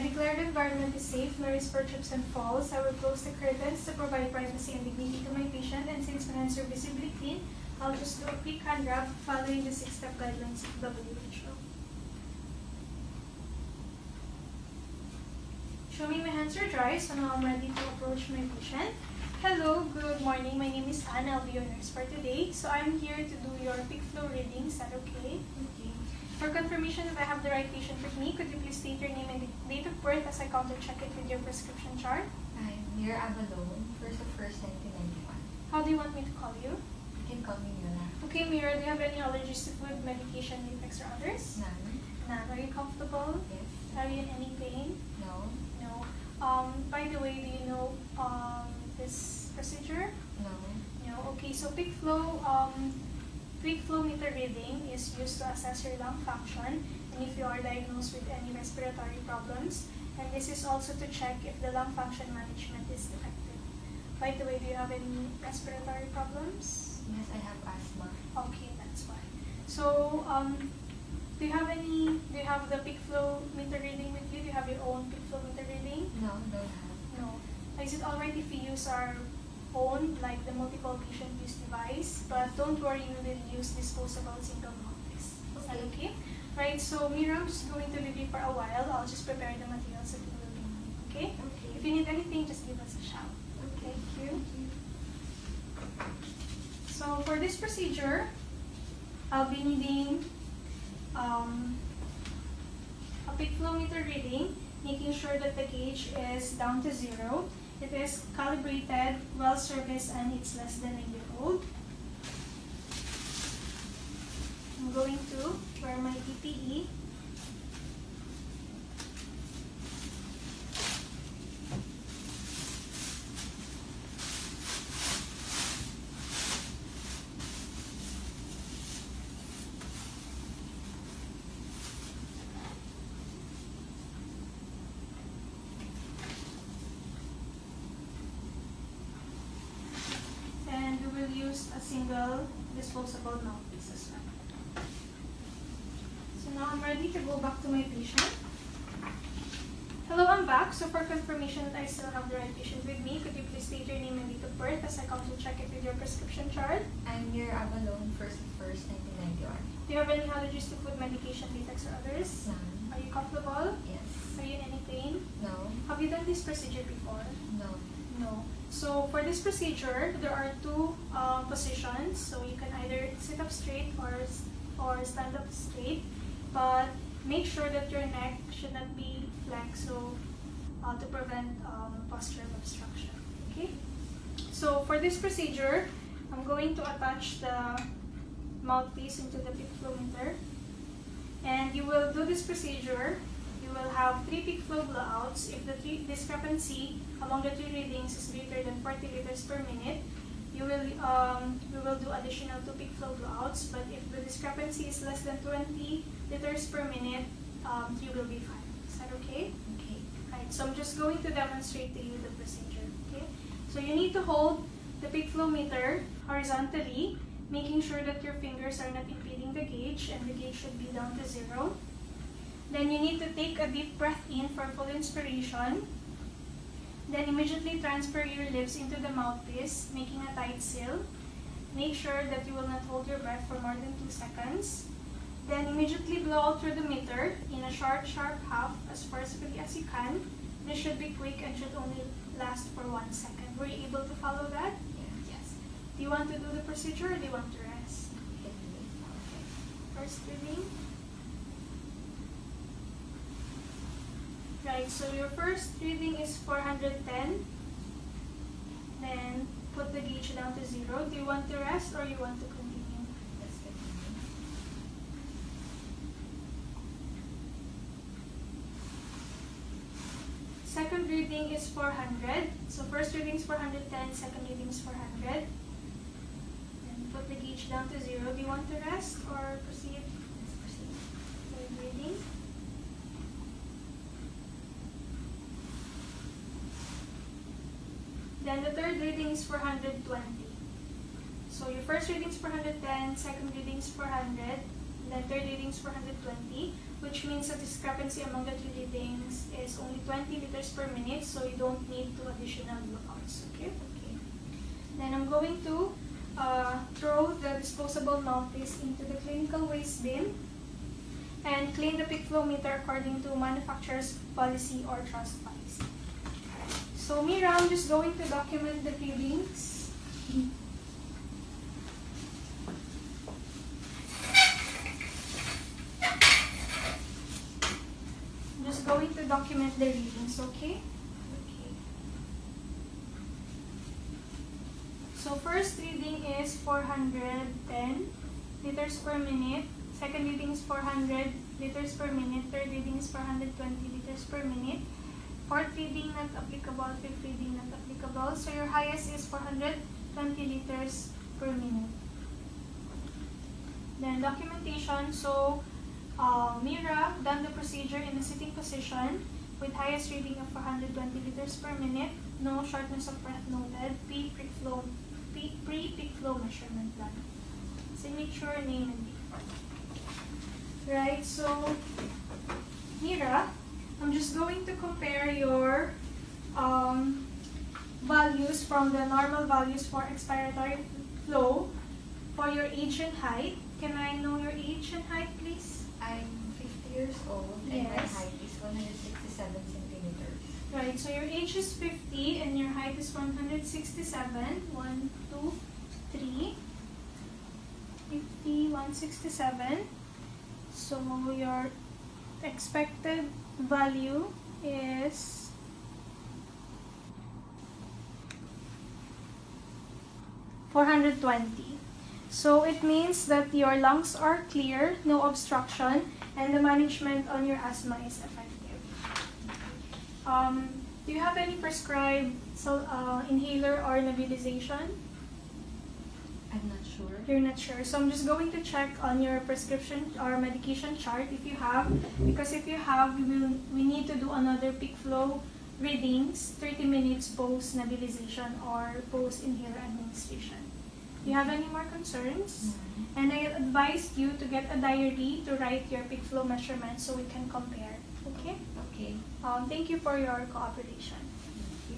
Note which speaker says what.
Speaker 1: I declare the environment is safe, no risk for trips and falls. I will close the curtains to provide privacy and dignity to my patient, and since my hands are visibly clean, I'll just do a quick hand rub following the 6-step guidelines of WHO. Show me my hands are dry, so now I'm ready to approach my patient. Hello, good morning. My name is Anne. I'll be your nurse for today. So I'm here to do your peak flow reading. Is that okay? Okay. For confirmation that I have the right patient with me, could you please state your name and date of birth as I counter check it with your prescription chart?
Speaker 2: I'm Mira Avalon, 1991.
Speaker 1: How do you want me to call you?
Speaker 2: You can call me Mira.
Speaker 1: Okay, Mira, do you have any allergies to food, medication, defects, or others?
Speaker 2: None.
Speaker 1: None. Are you comfortable?
Speaker 2: Yes.
Speaker 1: Are you in any pain?
Speaker 2: No.
Speaker 1: No. By the way, do you know this procedure?
Speaker 2: No.
Speaker 1: No. Okay, so peak flow meter reading is used to assess your lung function and if you are diagnosed with any respiratory problems. And this is also to check if the lung function management is effective. By the way, do you have any respiratory problems?
Speaker 2: Yes, I have asthma.
Speaker 1: Okay, that's fine. So, do you have the peak flow meter reading with you? Do you have your own peak flow meter reading?
Speaker 2: No, don't have.
Speaker 1: No. Is it alright if we use our own, like the multiple patient use device? But don't worry, we will use disposable single mouthpiece. Is that okay? Right, so Mira, I'm just going to leave you for a while. I'll just prepare the materials that you will need. Okay?
Speaker 2: Okay.
Speaker 1: If you need anything, just give us a shout.
Speaker 2: Okay.
Speaker 1: Thank you. So for this procedure, I'll be needing a peak flow meter reading, making sure that the gauge is down to 0. It is calibrated, well serviced, and it's less than a year old. I'm going to wear my PPE. And we will use a single disposable mouthpiece as well. So now I'm ready to go back to my patient. Hello, I'm back. So for confirmation that I still have the right patient with me, could you please state your name and date of birth as I come to check it with your prescription chart?
Speaker 2: I'm Mira Avalon, 1991.
Speaker 1: Do you have any allergies to food, medication, defects, or others?
Speaker 2: None.
Speaker 1: Are you comfortable?
Speaker 2: Yes.
Speaker 1: Are you in any pain?
Speaker 2: No.
Speaker 1: Have you done this procedure before?
Speaker 2: No.
Speaker 1: No. So for this procedure, there are two positions. So you can either sit up straight or stand up straight, but make sure that your neck should not be flexed, so to prevent postural obstruction. Okay. So for this procedure, I'm going to attach the mouthpiece into the peak flow meter, and you will do this procedure. You will have 3 peak flow blowouts. If the discrepancy among the 3 readings is greater than 40 liters per minute, we will do additional 2 peak flow blowouts. But if the discrepancy is less than 20 liters per minute, you will be fine. Is that okay?
Speaker 2: Okay.
Speaker 1: Right. So I'm just going to demonstrate to you the procedure. Okay. So you need to hold the peak flow meter horizontally, making sure that your fingers are not impeding the gauge, and the gauge should be down to 0. Then you need to take a deep breath in for full inspiration. Then immediately transfer your lips into the mouthpiece, making a tight seal. Make sure that you will not hold your breath for more than 2 seconds. Then immediately blow out through the meter in a short, sharp puff as forcefully as you can. This should be quick and should only last for 1 second. Were you able to follow that? Yes. Do you want to do the procedure or do you want to rest? Okay. First reading. Right, so your first reading is 410. Then put the gauge down to 0. Do you want to rest or you want to continue?
Speaker 2: Let's continue.
Speaker 1: Second reading is 400. So first reading is 410, second reading is 400. Then put the gauge down to 0. Do you want to rest or proceed?
Speaker 2: Let's proceed.
Speaker 1: Third reading. Then the third reading is 420. So your first reading is 410, second reading is 400, and then third reading is 420, which means the discrepancy among the 3 readings is only 20 liters per minute, so you don't need 2 additional blowouts. Okay?
Speaker 2: Okay.
Speaker 1: Then I'm going to throw the disposable mouthpiece into the clinical waste bin and clean the peak flow meter according to manufacturer's policy or trust policy. So Mira, I'm just going to document the readings. I'm just going to document the readings, okay?
Speaker 2: Okay.
Speaker 1: So first reading is 410 liters per minute. Second reading is 400 liters per minute. Third reading is 420 liters per minute. Fourth reading not applicable. Fifth reading not applicable. So your highest is 420 liters per minute. Then documentation. So Mira done the procedure in the sitting position with highest reading of 420 liters per minute. No shortness of breath noted. Pre-peak flow measurement done. Signature, name, and date. Right, so Mira, I'm just going to compare your values from the normal values for expiratory flow for your age and height. Can I know your age and height, please?
Speaker 2: I'm 50 years old and my
Speaker 1: Yes.
Speaker 2: height is 167 centimeters.
Speaker 1: Right, so your age is 50 and your height is 167. 1, 2, 3. 50, 167. So your expected value is 420. So it means that your lungs are clear, no obstruction, and the management on your asthma is effective. Do you have any prescribed inhaler or nebulization?
Speaker 2: I'm not sure.
Speaker 1: You're not sure. So I'm just going to check on your prescription or medication chart if you have. Because if you have, we need to do another peak flow readings 30 minutes post nebulization or post inhaler administration. Do you have any more concerns?
Speaker 2: No.
Speaker 1: And I advise you to get a diary to write your peak flow measurements so we can compare. Okay?
Speaker 2: Okay.
Speaker 1: Thank you for your cooperation.
Speaker 2: Thank you.